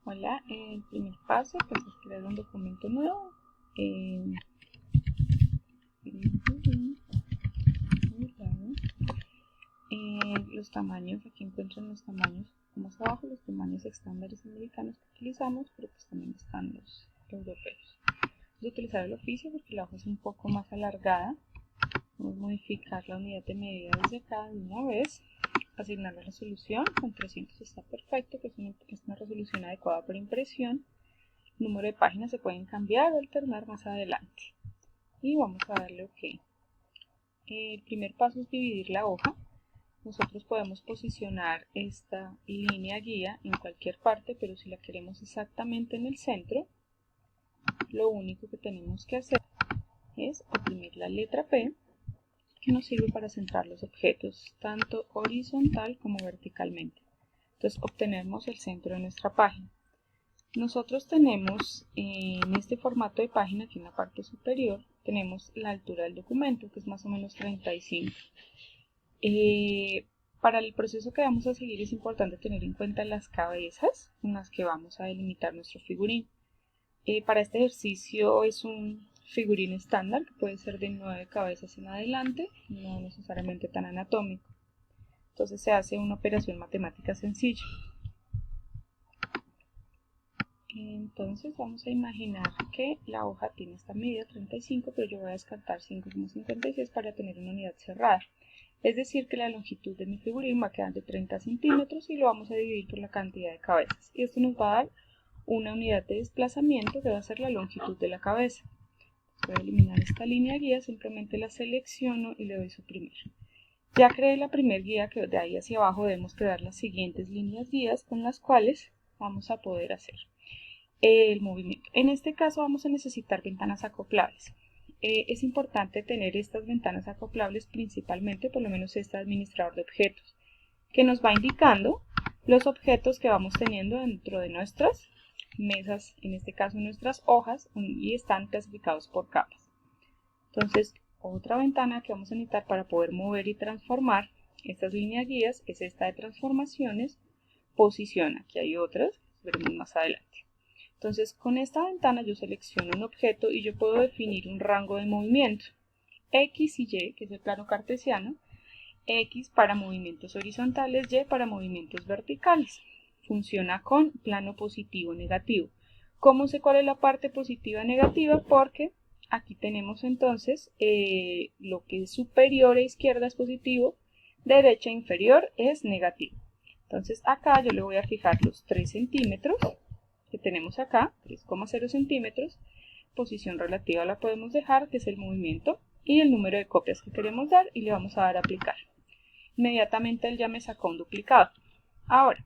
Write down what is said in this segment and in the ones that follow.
Hola, el primer paso pues, es crear un documento nuevo. Los tamaños, aquí encuentran los tamaños más abajo, los tamaños estándares americanos que utilizamos, pero pues también están los europeos. Voy a utilizar el oficio porque la hoja es un poco más alargada. Vamos a modificar la unidad de medida desde acá de una vez. Asignar la resolución, con 300 está perfecto, que es una resolución adecuada para impresión. El número de páginas se pueden cambiar o alternar más adelante. Y vamos a darle OK. El primer paso es dividir la hoja. Nosotros podemos posicionar esta línea guía en cualquier parte, pero si la queremos exactamente en el centro, lo único que tenemos que hacer es oprimir la letra P, que nos sirve para centrar los objetos tanto horizontal como verticalmente. Entonces obtenemos el centro de nuestra página. Nosotros tenemos en este formato de página, aquí en la parte superior, tenemos la altura del documento, que es más o menos 35. Para el proceso que vamos a seguir es importante tener en cuenta las cabezas con las que vamos a delimitar nuestro figurín. Para este ejercicio es un figurín estándar que puede ser de 9 cabezas en adelante, no necesariamente tan anatómico. Entonces se hace una operación matemática sencilla. Entonces vamos a imaginar que la hoja tiene esta medida 35, pero yo voy a descartar 5,56 para tener una unidad cerrada. Es decir, que la longitud de mi figurín va a quedar de 30 centímetros y lo vamos a dividir por la cantidad de cabezas. Y esto nos va a dar una unidad de desplazamiento que va a ser la longitud de la cabeza. Voy a eliminar esta línea guía, simplemente la selecciono y le doy suprimir. Ya creé la primera guía, que de ahí hacia abajo debemos crear las siguientes líneas guías con las cuales vamos a poder hacer el movimiento. En este caso vamos a necesitar ventanas acoplables. Es importante tener estas ventanas acoplables, principalmente, por lo menos este administrador de objetos, que nos va indicando los objetos que vamos teniendo dentro de nuestras mesas, en este caso nuestras hojas, y están clasificados por capas. Entonces, otra ventana que vamos a necesitar para poder mover y transformar estas líneas guías es esta de transformaciones, posición. Aquí hay otras, veremos más adelante. Entonces, con esta ventana yo selecciono un objeto y yo puedo definir un rango de movimiento. X y Y, que es el plano cartesiano. X para movimientos horizontales, Y para movimientos verticales. Funciona con plano positivo o negativo. ¿Cómo sé cuál es la parte positiva y negativa? Porque aquí tenemos entonces lo que es superior a izquierda es positivo, derecha e inferior es negativo. Entonces acá yo le voy a fijar los 3 centímetros que tenemos acá, 3,0 centímetros. Posición relativa la podemos dejar, que es el movimiento, y el número de copias que queremos dar, y le vamos a dar a aplicar. Inmediatamente él ya me sacó un duplicado. Ahora,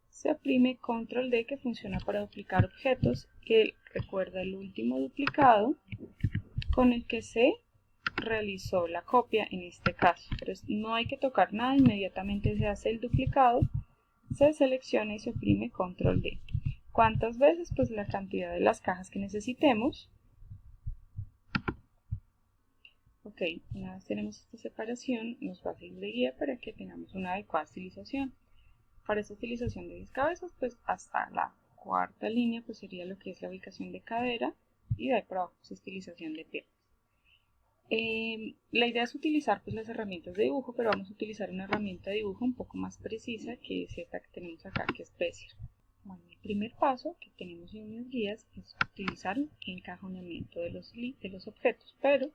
se oprime Control D, que funciona para duplicar objetos, que él recuerda el último duplicado con el que se realizó la copia en este caso. Pero no hay que tocar nada, inmediatamente se hace el duplicado, se selecciona y se oprime Control D. ¿Cuántas veces? Pues la cantidad de las cajas que necesitemos. Ok, una vez tenemos esta separación, nos va a seguir de guía para que tengamos una adecuada estilización. Para esta utilización de 10 cabezas, pues hasta la cuarta línea pues sería lo que es la ubicación de cadera y de ahí para abajo pues, estilización de piernas. La idea es utilizar pues las herramientas de dibujo, pero vamos a utilizar una herramienta de dibujo un poco más precisa que es esta que tenemos acá, que es Bezier. Bueno, el primer paso que tenemos en las guías es utilizar el encajonamiento de los objetos, pero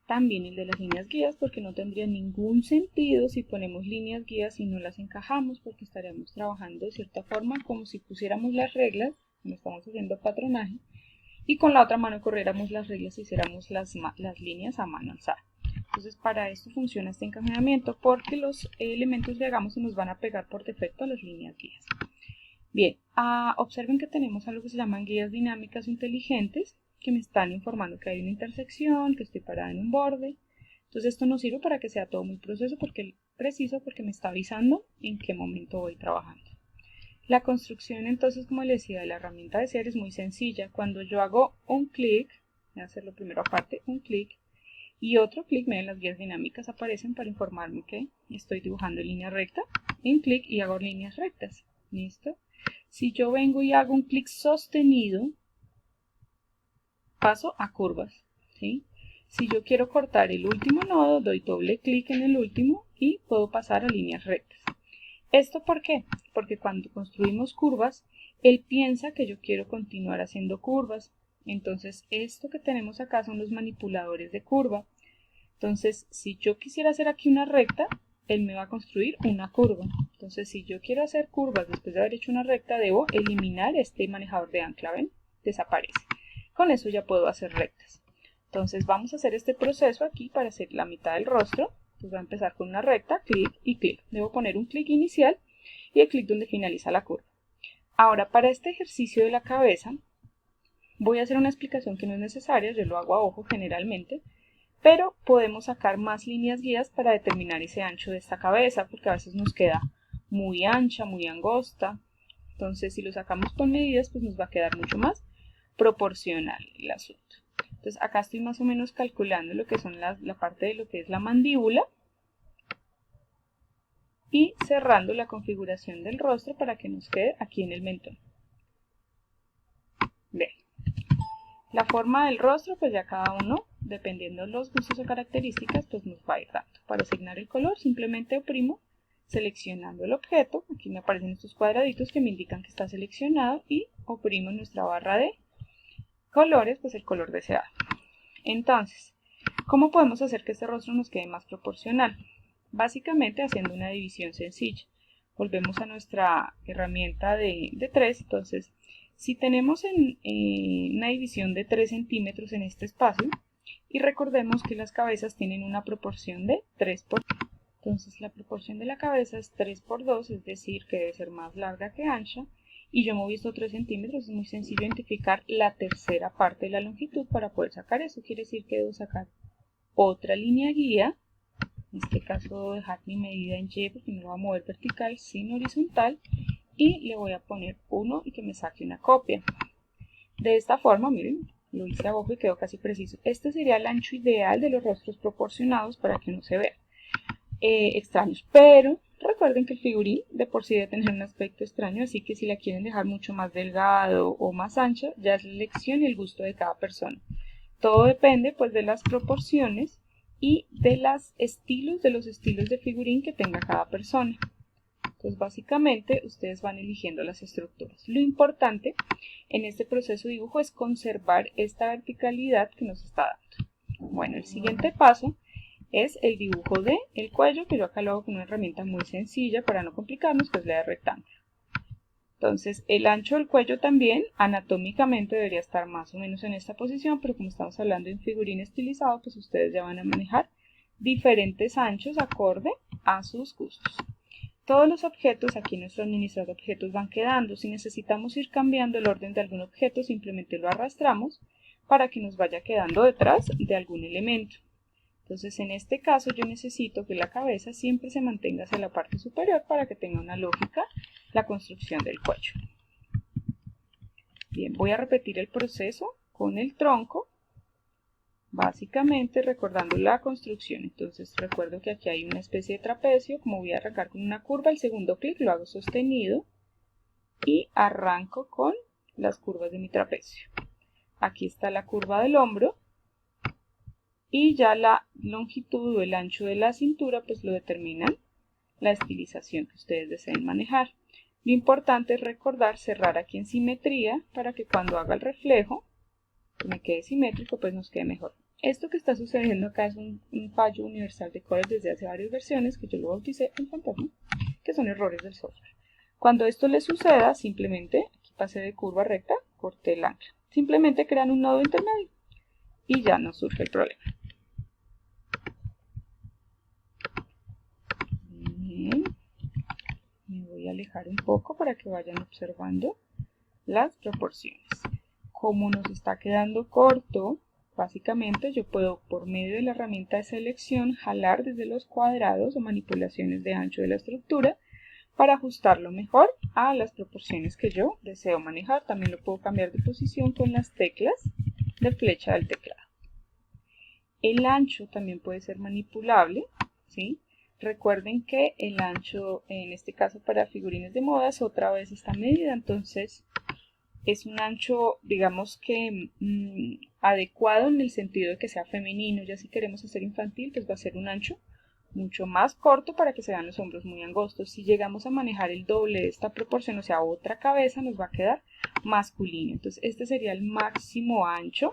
también el de las líneas guías, porque no tendría ningún sentido si ponemos líneas guías y no las encajamos, porque estaríamos trabajando de cierta forma como si pusiéramos las reglas, como estamos haciendo patronaje, y con la otra mano corriéramos las reglas y hiciéramos las líneas a mano alzada. Entonces para esto funciona este encajonamiento, porque los elementos que hagamos se nos van a pegar por defecto a las líneas guías. Bien, observen que tenemos algo que se llaman guías dinámicas inteligentes, que me están informando que hay una intersección, que estoy parada en un borde. Entonces esto nos sirve para que sea todo muy preciso porque me está avisando en qué momento voy trabajando. La construcción entonces, como les decía, de la herramienta Bezier es muy sencilla. Cuando yo hago un clic, voy a hacerlo primero aparte, un clic y otro clic, miren, las guías dinámicas aparecen para informarme que estoy dibujando en línea recta, un clic y hago líneas rectas. ¿Listo? Si yo vengo y hago un clic sostenido, paso a curvas, ¿sí? Si yo quiero cortar el último nodo, doy doble clic en el último y puedo pasar a líneas rectas. ¿Esto por qué? Porque cuando construimos curvas, él piensa que yo quiero continuar haciendo curvas. Entonces, esto que tenemos acá son los manipuladores de curva. Entonces, si yo quisiera hacer aquí una recta, él me va a construir una curva. Entonces, si yo quiero hacer curvas después de haber hecho una recta, debo eliminar este manejador de ancla, ¿ven? Desaparece. Con eso ya puedo hacer rectas. Entonces, vamos a hacer este proceso aquí para hacer la mitad del rostro. Entonces, voy a empezar con una recta, clic y clic. Debo poner un clic inicial y el clic donde finaliza la curva. Ahora, para este ejercicio de la cabeza, voy a hacer una explicación que no es necesaria, yo lo hago a ojo generalmente, pero podemos sacar más líneas guías para determinar ese ancho de esta cabeza, porque a veces nos queda muy ancha, muy angosta. Entonces, si lo sacamos con medidas, pues nos va a quedar mucho más proporcional el asunto. Entonces, acá estoy más o menos calculando lo que son la parte de lo que es la mandíbula y cerrando la configuración del rostro para que nos quede aquí en el mentón. Bien. La forma del rostro, pues ya cada uno, dependiendo de los gustos o características, pues nos va a ir dando. Para asignar el color, simplemente oprimo seleccionando el objeto. Aquí me aparecen estos cuadraditos que me indican que está seleccionado y oprimo en nuestra barra de colores, pues el color deseado. Entonces, ¿cómo podemos hacer que este rostro nos quede más proporcional? Básicamente haciendo una división sencilla. Volvemos a nuestra herramienta de 3, entonces si tenemos una división de 3 centímetros en este espacio, y recordemos que las cabezas tienen una proporción de 3 por 2. Entonces la proporción de la cabeza es 3 por 2, es decir, que debe ser más larga que ancha, y yo moví estos 3 centímetros, es muy sencillo identificar la tercera parte de la longitud para poder sacar eso. Quiere decir que debo sacar otra línea guía, en este caso debo dejar mi medida en Y porque me lo va a mover vertical sin horizontal, y le voy a poner 1 y que me saque una copia. De esta forma, miren, lo hice a ojo y quedó casi preciso. Este sería el ancho ideal de los rostros proporcionados para que no se vean extraños. Pero recuerden que el figurín de por sí debe tener un aspecto extraño, así que si la quieren dejar mucho más delgado o más ancha, ya es la elección y el gusto de cada persona. Todo depende pues de las proporciones y de los estilos de figurín que tenga cada persona. Entonces básicamente ustedes van eligiendo las estructuras. Lo importante en este proceso de dibujo es conservar esta verticalidad que nos está dando. Bueno, el siguiente paso es el dibujo del cuello, que yo acá lo hago con una herramienta muy sencilla para no complicarnos, que es la de rectángulo. Entonces el ancho del cuello también anatómicamente debería estar más o menos en esta posición, pero como estamos hablando de un figurín estilizado, pues ustedes ya van a manejar diferentes anchos acorde a sus gustos. Todos los objetos, aquí nuestro administrador de objetos van quedando. Si necesitamos ir cambiando el orden de algún objeto, simplemente lo arrastramos para que nos vaya quedando detrás de algún elemento. Entonces, en este caso, yo necesito que la cabeza siempre se mantenga hacia la parte superior para que tenga una lógica la construcción del cuello. Bien, voy a repetir el proceso con el tronco. Básicamente recordando la construcción. Entonces recuerdo que aquí hay una especie de trapecio. Como voy a arrancar con una curva, el segundo clic lo hago sostenido y arranco con las curvas de mi trapecio. Aquí está la curva del hombro y ya la longitud o el ancho de la cintura pues lo determinan la estilización que ustedes deseen manejar. Lo importante es recordar cerrar aquí en simetría para que cuando haga el reflejo que me quede simétrico, pues nos quede mejor. Esto que está sucediendo acá es un fallo universal de Corel desde hace varias versiones, que yo lo bauticé en fantasma, que son errores del software. Cuando esto les suceda, simplemente, aquí pasé de curva recta, corté el ancla. Simplemente crean un nodo intermedio y ya no surge el problema. Bien. Me voy a alejar un poco para que vayan observando las proporciones. Como nos está quedando corto, básicamente yo puedo por medio de la herramienta de selección jalar desde los cuadrados o manipulaciones de ancho de la estructura para ajustarlo mejor a las proporciones que yo deseo manejar. También lo puedo cambiar de posición con las teclas de flecha del teclado. El ancho también puede ser manipulable, ¿sí? recuerden que el ancho, en este caso para figurines de modas, otra vez está medida, entonces es un ancho, digamos que adecuado en el sentido de que sea femenino. Ya si queremos hacer infantil, pues va a ser un ancho mucho más corto para que se vean los hombros muy angostos. Si llegamos a manejar el doble de esta proporción, o sea, otra cabeza, nos va a quedar masculino. Entonces, este sería el máximo ancho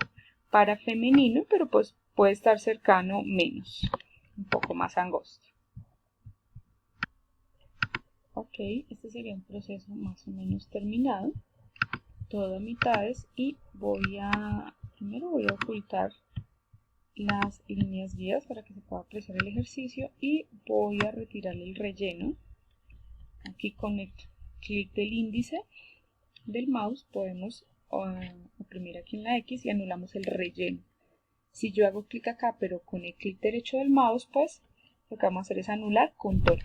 para femenino, pero pues puede estar cercano menos, un poco más angosto. Ok, este sería un proceso más o menos terminado, todo a mitades, y primero voy a ocultar las líneas guías para que se pueda apreciar el ejercicio y voy a retirar el relleno. Aquí con el clic del índice del mouse podemos oprimir aquí en la X y anulamos el relleno. Si yo hago clic acá pero con el clic derecho del mouse, pues lo que vamos a hacer es anular control.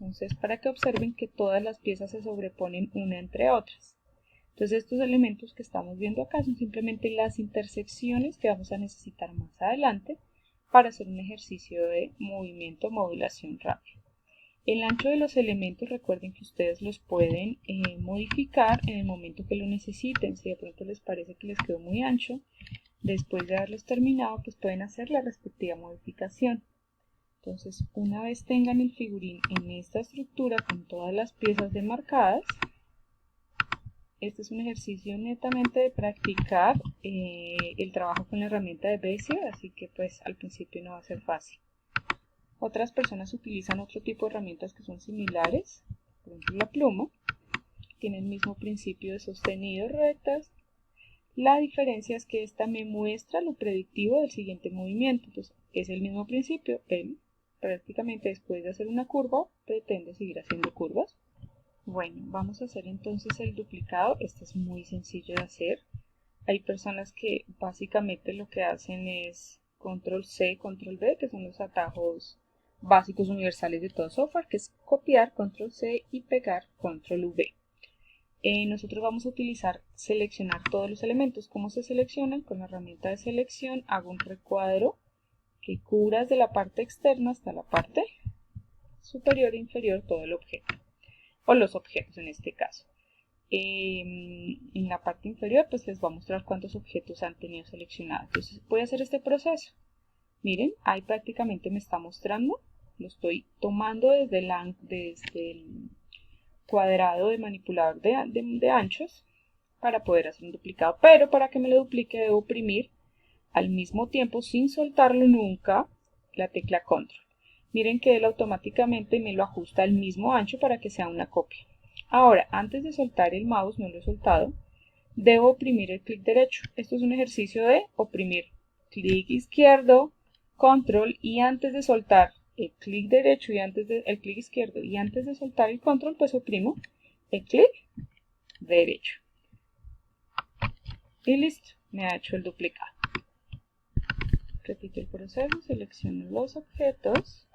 Entonces, para que observen que todas las piezas se sobreponen una entre otras. Entonces, estos elementos que estamos viendo acá son simplemente las intersecciones que vamos a necesitar más adelante para hacer un ejercicio de movimiento modulación rápida. El ancho de los elementos, recuerden que ustedes los pueden modificar en el momento que lo necesiten. Si de pronto les parece que les quedó muy ancho, después de haberlos terminado, pues pueden hacer la respectiva modificación. Entonces, una vez tengan el figurín en esta estructura con todas las piezas demarcadas, este es un ejercicio netamente de practicar el trabajo con la herramienta de Bezier, así que pues al principio no va a ser fácil. Otras personas utilizan otro tipo de herramientas que son similares, por ejemplo la pluma, tiene el mismo principio de sostenido rectas. La diferencia es que esta me muestra lo predictivo del siguiente movimiento, entonces es el mismo principio, él prácticamente después de hacer una curva pretende seguir haciendo curvas. Bueno, vamos a hacer entonces el duplicado. Este es muy sencillo de hacer. Hay personas que básicamente lo que hacen es control C, control V, que son los atajos básicos universales de todo software, que es copiar, control C, y pegar, control V. Nosotros vamos a utilizar seleccionar todos los elementos. ¿Cómo se seleccionan? Con la herramienta de selección hago un recuadro que cubra desde la parte externa hasta la parte superior e inferior todo el objeto, o los objetos en este caso. En la parte inferior pues les voy a mostrar cuántos objetos han tenido seleccionados. Entonces voy a hacer este proceso. Miren, ahí prácticamente me está mostrando, lo estoy tomando desde el cuadrado de manipulador de anchos para poder hacer un duplicado, pero para que me lo duplique debo oprimir al mismo tiempo, sin soltarlo nunca, la tecla control. Miren que él automáticamente me lo ajusta al mismo ancho para que sea una copia. Ahora, antes de soltar el mouse, no lo he soltado, debo oprimir el clic derecho. Esto es un ejercicio de oprimir clic izquierdo, control, y antes de soltar el clic derecho y el clic izquierdo y antes de soltar el control, pues oprimo el clic derecho. Y listo, me ha hecho el duplicado. Repito el proceso, selecciono los objetos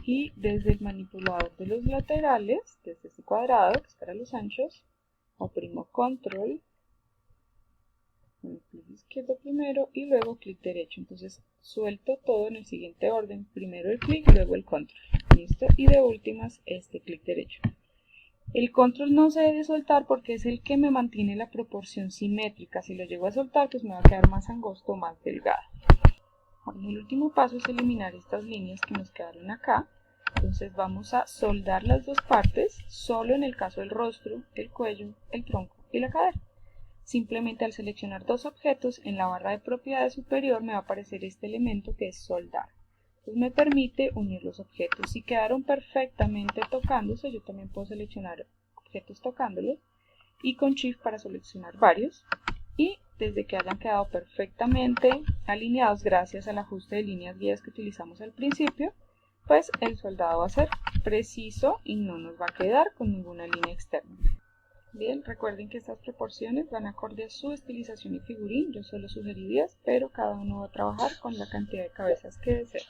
y desde el manipulador de los laterales, desde este cuadrado que es para los anchos, oprimo control, con el clic izquierdo primero y luego clic derecho. Entonces suelto todo en el siguiente orden, primero el clic, luego el control. Listo, y de últimas este clic derecho. El control no se debe soltar porque es el que me mantiene la proporción simétrica. Si lo llego a soltar, pues me va a quedar más angosto o más delgado. Bueno, el último paso es eliminar estas líneas que nos quedaron acá. Entonces vamos a soldar las dos partes, solo en el caso del rostro, el cuello, el tronco y la cadera. Simplemente al seleccionar dos objetos, en la barra de propiedades superior me va a aparecer este elemento que es soldar. Entonces me permite unir los objetos. Si quedaron perfectamente tocándose, yo también puedo seleccionar objetos tocándolos y con Shift para seleccionar varios. Y desde que hayan quedado perfectamente alineados gracias al ajuste de líneas guías que utilizamos al principio, pues el soldado va a ser preciso y no nos va a quedar con ninguna línea externa. Bien, recuerden que estas proporciones van acorde a su estilización y figurín. Yo solo sugerí 10, pero cada uno va a trabajar con la cantidad de cabezas que desee.